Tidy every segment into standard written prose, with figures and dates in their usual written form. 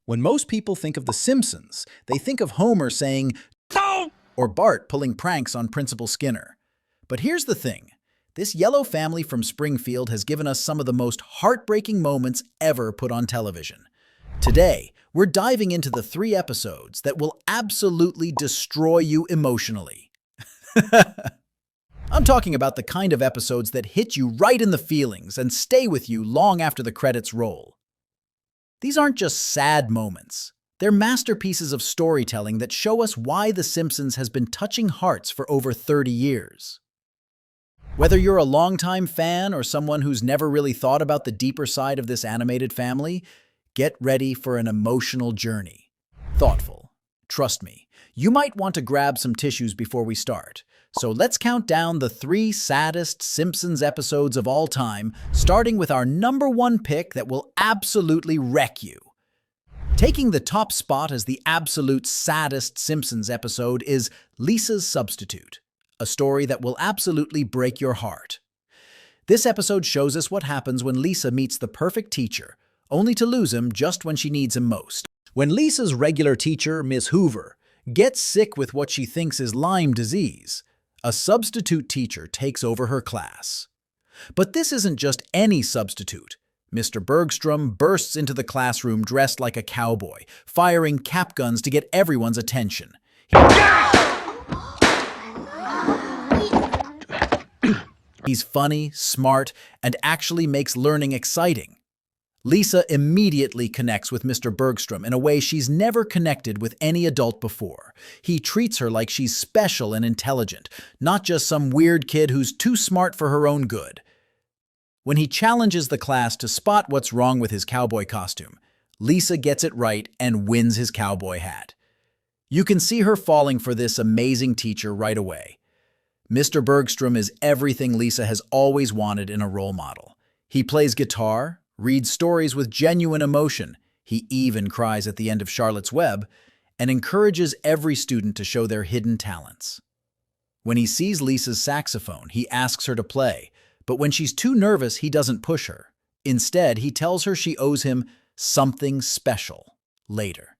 When most people think of The Simpsons, they think of Homer saying, "No!" or Bart pulling pranks on Principal Skinner. But here's the thing. This yellow family from Springfield has given us some of the most heartbreaking moments ever put on television. Today, we're diving into the 3 episodes that will absolutely destroy you emotionally. I'm talking about the kind of episodes that hit you right in the feelings and stay with you long after the credits roll. These aren't just sad moments. They're masterpieces of storytelling that show us why The Simpsons has been touching hearts for over 30 years. Whether you're a longtime fan or someone who's never really thought about the deeper side of this animated family, get ready for an emotional journey. Thoughtful. Trust me, you might want to grab some tissues before we start. So let's count down the 3 saddest Simpsons episodes of all time, starting with our #1 pick that will absolutely wreck you. Taking the top spot as the absolute saddest Simpsons episode is Lisa's Substitute, a story that will absolutely break your heart. This episode shows us what happens when Lisa meets the perfect teacher, only to lose him just when she needs him most. When Lisa's regular teacher, Miss Hoover, gets sick with what she thinks is Lyme disease, a substitute teacher takes over her class. But this isn't just any substitute. Mr. Bergstrom bursts into the classroom dressed like a cowboy, firing cap guns to get everyone's attention. He's funny, smart, and actually makes learning exciting. Lisa immediately connects with Mr. Bergstrom in a way she's never connected with any adult before. He treats her like she's special and intelligent, not just some weird kid who's too smart for her own good. When he challenges the class to spot what's wrong with his cowboy costume, Lisa gets it right and wins his cowboy hat. You can see her falling for this amazing teacher right away. Mr. Bergstrom is everything Lisa has always wanted in a role model. He plays guitar, reads stories with genuine emotion, he even cries at the end of Charlotte's Web, and encourages every student to show their hidden talents. When he sees Lisa's saxophone, he asks her to play, but when she's too nervous, he doesn't push her. Instead, he tells her she owes him something special later.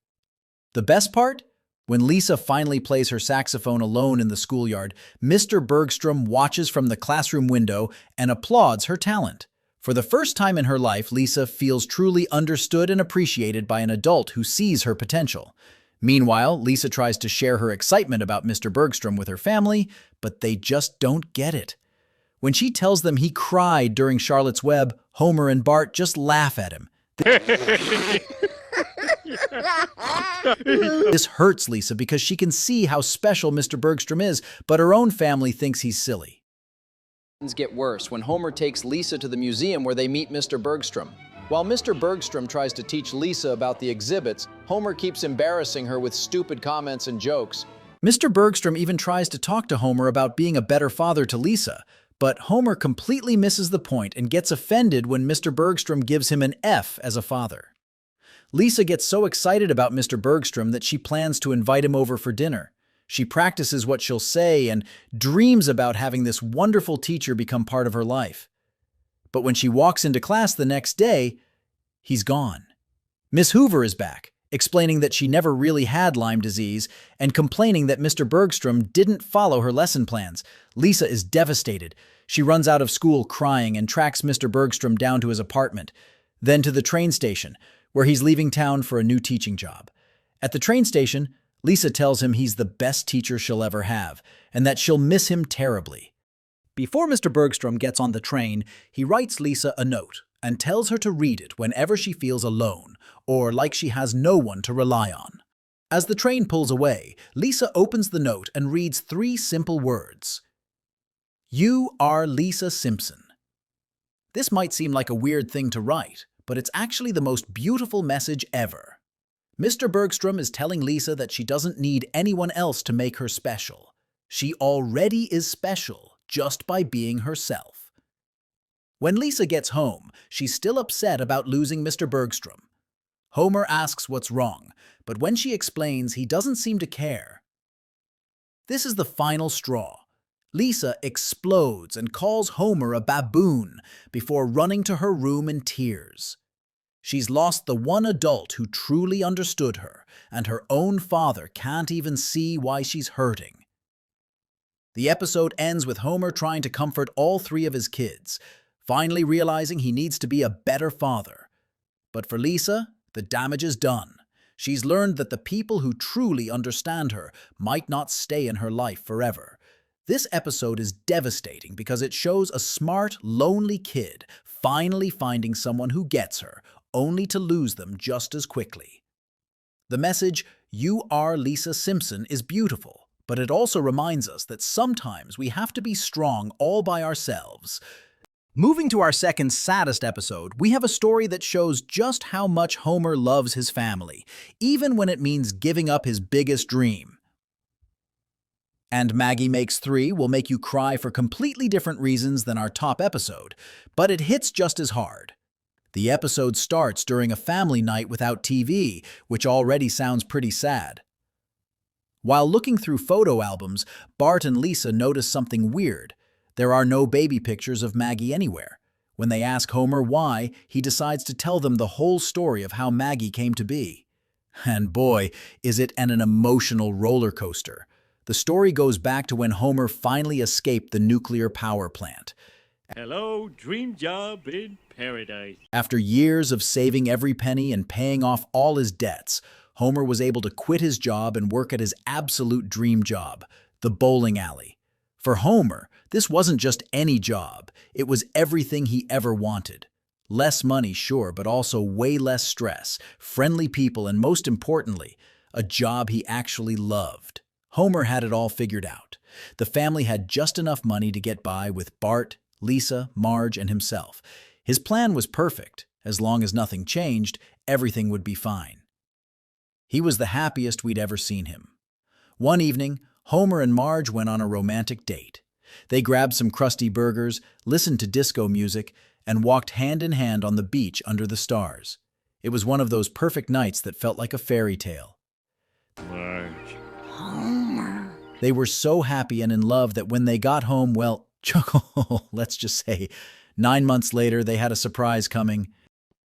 The best part? When Lisa finally plays her saxophone alone in the schoolyard, Mr. Bergstrom watches from the classroom window and applauds her talent. For the first time in her life, Lisa feels truly understood and appreciated by an adult who sees her potential. Meanwhile, Lisa tries to share her excitement about Mr. Bergstrom with her family, but they just don't get it. When she tells them he cried during Charlotte's Web, Homer and Bart just laugh at him. This hurts Lisa because she can see how special Mr. Bergstrom is, but her own family thinks he's silly. Get worse when Homer takes Lisa to the museum where they meet Mr. Bergstrom. While Mr. Bergstrom tries to teach Lisa about the exhibits, Homer keeps embarrassing her with stupid comments and jokes. Mr. Bergstrom even tries to talk to Homer about being a better father to Lisa, but Homer completely misses the point and gets offended when Mr. Bergstrom gives him an F as a father. Lisa gets so excited about Mr. Bergstrom that she plans to invite him over for dinner. She practices what she'll say and dreams about having this wonderful teacher become part of her life. But when she walks into class the next day, he's gone. Miss Hoover is back, explaining that she never really had Lyme disease and complaining that Mr. Bergstrom didn't follow her lesson plans. Lisa is devastated. She runs out of school crying and tracks Mr. Bergstrom down to his apartment, then to the train station, where he's leaving town for a new teaching job. At the train station, Lisa tells him he's the best teacher she'll ever have, and that she'll miss him terribly. Before Mr. Bergstrom gets on the train, he writes Lisa a note and tells her to read it whenever she feels alone or like she has no one to rely on. As the train pulls away, Lisa opens the note and reads 3 simple words. You are Lisa Simpson. This might seem like a weird thing to write, but it's actually the most beautiful message ever. Mr. Bergstrom is telling Lisa that she doesn't need anyone else to make her special. She already is special just by being herself. When Lisa gets home, she's still upset about losing Mr. Bergstrom. Homer asks what's wrong, but when she explains, he doesn't seem to care. This is the final straw. Lisa explodes and calls Homer a baboon before running to her room in tears. She's lost the one adult who truly understood her, and her own father can't even see why she's hurting. The episode ends with Homer trying to comfort all three of his kids, finally realizing he needs to be a better father. But for Lisa, the damage is done. She's learned that the people who truly understand her might not stay in her life forever. This episode is devastating because it shows a smart, lonely kid finally finding someone who gets her, only to lose them just as quickly. The message, "You are Lisa Simpson," is beautiful, but it also reminds us that sometimes we have to be strong all by ourselves. Moving to our second saddest episode, we have a story that shows just how much Homer loves his family, even when it means giving up his biggest dream. And Maggie Makes 3 will make you cry for completely different reasons than our top episode, but it hits just as hard. The episode starts during a family night without TV, which already sounds pretty sad. While looking through photo albums, Bart and Lisa notice something weird. There are no baby pictures of Maggie anywhere. When they ask Homer why, he decides to tell them the whole story of how Maggie came to be. And boy, is it an emotional roller coaster. The story goes back to when Homer finally escaped the nuclear power plant. Hello, dream job in paradise. After years of saving every penny and paying off all his debts, Homer was able to quit his job and work at his absolute dream job, the bowling alley. For Homer, this wasn't just any job, it was everything he ever wanted. Less money, sure, but also way less stress, friendly people, and most importantly, a job he actually loved. Homer had it all figured out. The family had just enough money to get by with Bart, Lisa, Marge, and himself. His plan was perfect. As long as nothing changed, everything would be fine. He was the happiest we'd ever seen him. One evening, Homer and Marge went on a romantic date. They grabbed some crusty burgers, listened to disco music, and walked hand in hand on the beach under the stars. It was one of those perfect nights that felt like a fairy tale. Marge. They were so happy and in love that when they got home, well, let's just say, 9 months later, they had a surprise coming.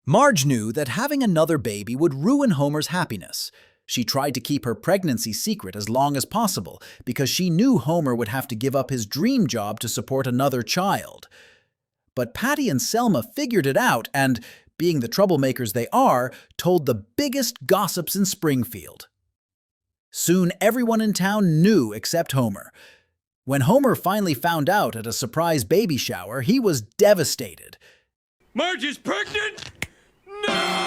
Marge knew that having another baby would ruin Homer's happiness. She tried to keep her pregnancy secret as long as possible because she knew Homer would have to give up his dream job to support another child. But Patty and Selma figured it out and, being the troublemakers they are, told the biggest gossips in Springfield. Soon everyone in town knew except Homer. When Homer finally found out at a surprise baby shower, he was devastated. Marge is pregnant? No!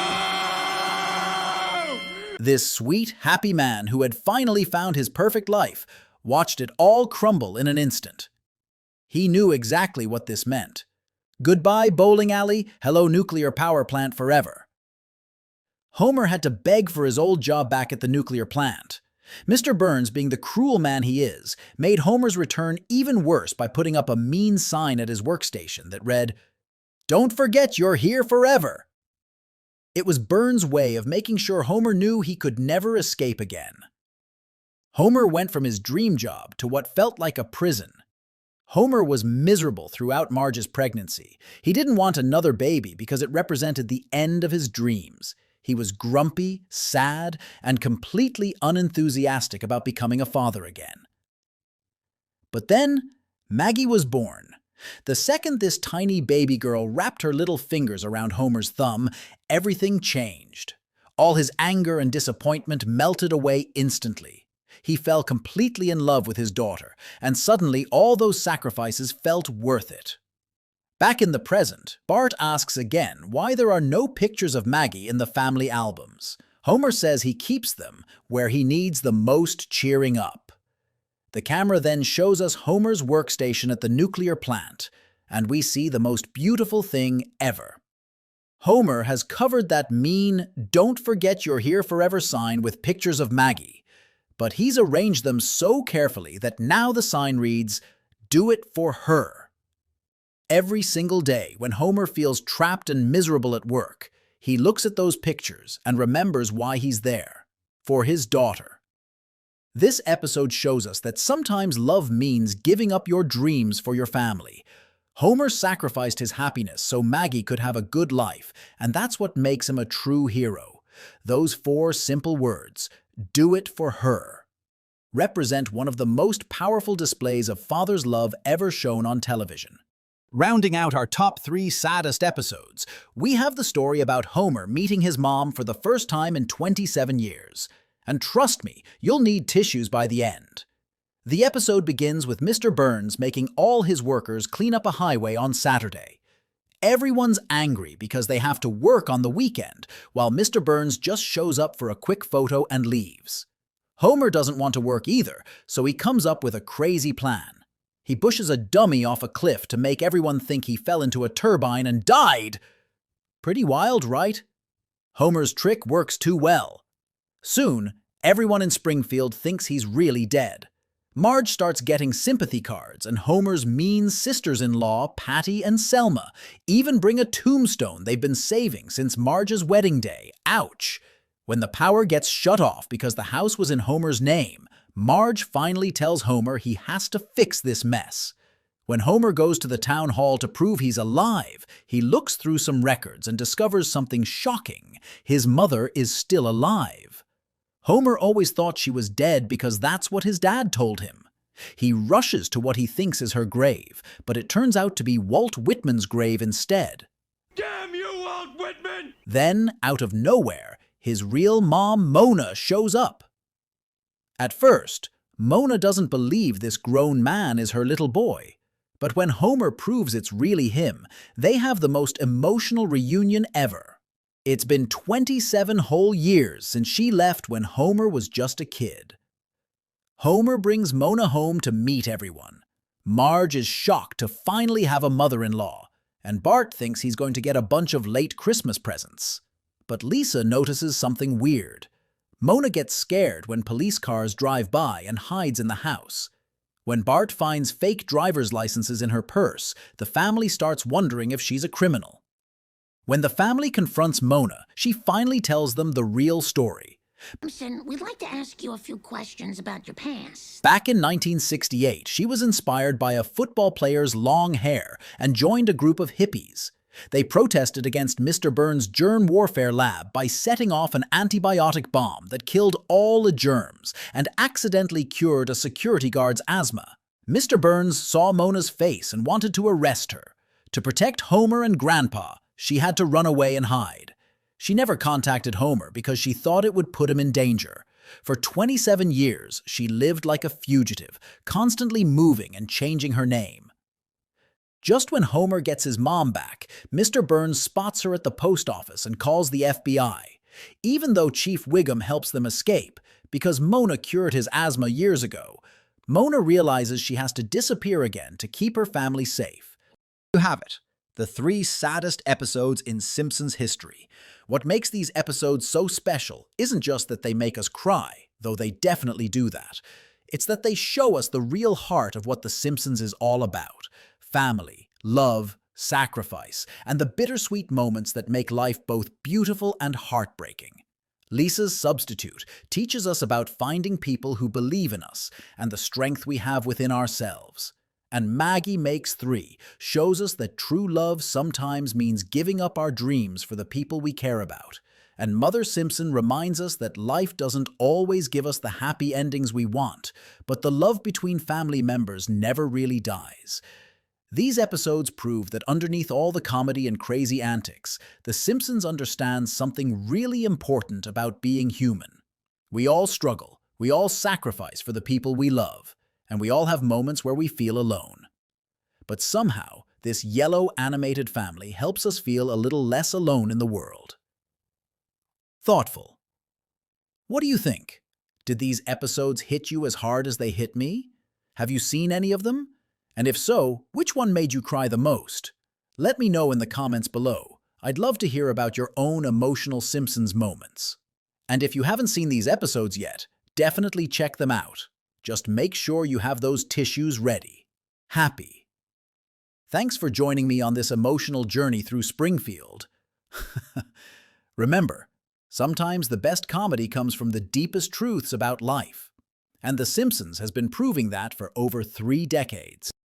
This sweet, happy man who had finally found his perfect life watched it all crumble in an instant. He knew exactly what this meant. Goodbye, bowling alley, hello, nuclear power plant forever. Homer had to beg for his old job back at the nuclear plant. Mr. Burns, being the cruel man he is, made Homer's return even worse by putting up a mean sign at his workstation that read, "Don't forget you're here forever." It was Burns' way of making sure Homer knew he could never escape again. Homer went from his dream job to what felt like a prison. Homer was miserable throughout Marge's pregnancy. He didn't want another baby because it represented the end of his dreams. He was grumpy, sad, and completely unenthusiastic about becoming a father again. But then, Maggie was born. The second this tiny baby girl wrapped her little fingers around Homer's thumb, everything changed. All his anger and disappointment melted away instantly. He fell completely in love with his daughter, and suddenly all those sacrifices felt worth it. Back in the present, Bart asks again why there are no pictures of Maggie in the family albums. Homer says he keeps them where he needs the most cheering up. The camera then shows us Homer's workstation at the nuclear plant, and we see the most beautiful thing ever. Homer has covered that mean "Don't forget you're here forever" sign with pictures of Maggie, but he's arranged them so carefully that now the sign reads, "Do it for her." Every single day, when Homer feels trapped and miserable at work, he looks at those pictures and remembers why he's there, for his daughter. This episode shows us that sometimes love means giving up your dreams for your family. Homer sacrificed his happiness so Maggie could have a good life, and that's what makes him a true hero. Those 4 simple words, "Do it for her," represent one of the most powerful displays of father's love ever shown on television. Rounding out our top 3 saddest episodes, we have the story about Homer meeting his mom for the first time in 27 years. And trust me, you'll need tissues by the end. The episode begins with Mr. Burns making all his workers clean up a highway on Saturday. Everyone's angry because they have to work on the weekend, while Mr. Burns just shows up for a quick photo and leaves. Homer doesn't want to work either, so he comes up with a crazy plan. He pushes a dummy off a cliff to make everyone think he fell into a turbine and died. Pretty wild, right? Homer's trick works too well. Soon, everyone in Springfield thinks he's really dead. Marge starts getting sympathy cards, and Homer's mean sisters-in-law, Patty and Selma, even bring a tombstone they've been saving since Marge's wedding day. Ouch! When the power gets shut off because the house was in Homer's name, Marge finally tells Homer he has to fix this mess. When Homer goes to the town hall to prove he's alive, he looks through some records and discovers something shocking. His mother is still alive. Homer always thought she was dead because that's what his dad told him. He rushes to what he thinks is her grave, but it turns out to be Walt Whitman's grave instead. Damn you, Walt Whitman! Then, out of nowhere, his real mom, Mona, shows up. At first, Mona doesn't believe this grown man is her little boy. But when Homer proves it's really him, they have the most emotional reunion ever. It's been 27 whole years since she left when Homer was just a kid. Homer brings Mona home to meet everyone. Marge is shocked to finally have a mother-in-law, and Bart thinks he's going to get a bunch of late Christmas presents. But Lisa notices something weird. Mona gets scared when police cars drive by and hides in the house. When Bart finds fake driver's licenses in her purse, the family starts wondering if she's a criminal. When the family confronts Mona, she finally tells them the real story. Simpson, we'd like to ask you a few questions about your past. Back in 1968, she was inspired by a football player's long hair and joined a group of hippies. They protested against Mr. Burns' germ warfare lab by setting off an antibiotic bomb that killed all the germs and accidentally cured a security guard's asthma. Mr. Burns saw Mona's face and wanted to arrest her. To protect Homer and Grandpa, she had to run away and hide. She never contacted Homer because she thought it would put him in danger. For 27 years, she lived like a fugitive, constantly moving and changing her name. Just when Homer gets his mom back, Mr. Burns spots her at the post office and calls the FBI. Even though Chief Wiggum helps them escape, because Mona cured his asthma years ago, Mona realizes she has to disappear again to keep her family safe. You have it. The 3 saddest episodes in Simpsons history. What makes these episodes so special isn't just that they make us cry, though they definitely do that. It's that they show us the real heart of what The Simpsons is all about. Family, love, sacrifice, and the bittersweet moments that make life both beautiful and heartbreaking. Lisa's Substitute teaches us about finding people who believe in us and the strength we have within ourselves. And Maggie Makes 3 shows us that true love sometimes means giving up our dreams for the people we care about. And Mother Simpson reminds us that life doesn't always give us the happy endings we want, but the love between family members never really dies. These episodes prove that underneath all the comedy and crazy antics, The Simpsons understands something really important about being human. We all struggle, we all sacrifice for the people we love, and we all have moments where we feel alone. But somehow, this yellow animated family helps us feel a little less alone in the world. Thoughtful. What do you think? Did these episodes hit you as hard as they hit me? Have you seen any of them? And if so, which one made you cry the most? Let me know in the comments below. I'd love to hear about your own emotional Simpsons moments. And if you haven't seen these episodes yet, definitely check them out. Just make sure you have those tissues ready. Happy. Thanks for joining me on this emotional journey through Springfield. Remember, sometimes the best comedy comes from the deepest truths about life. And The Simpsons has been proving that for over 3 decades.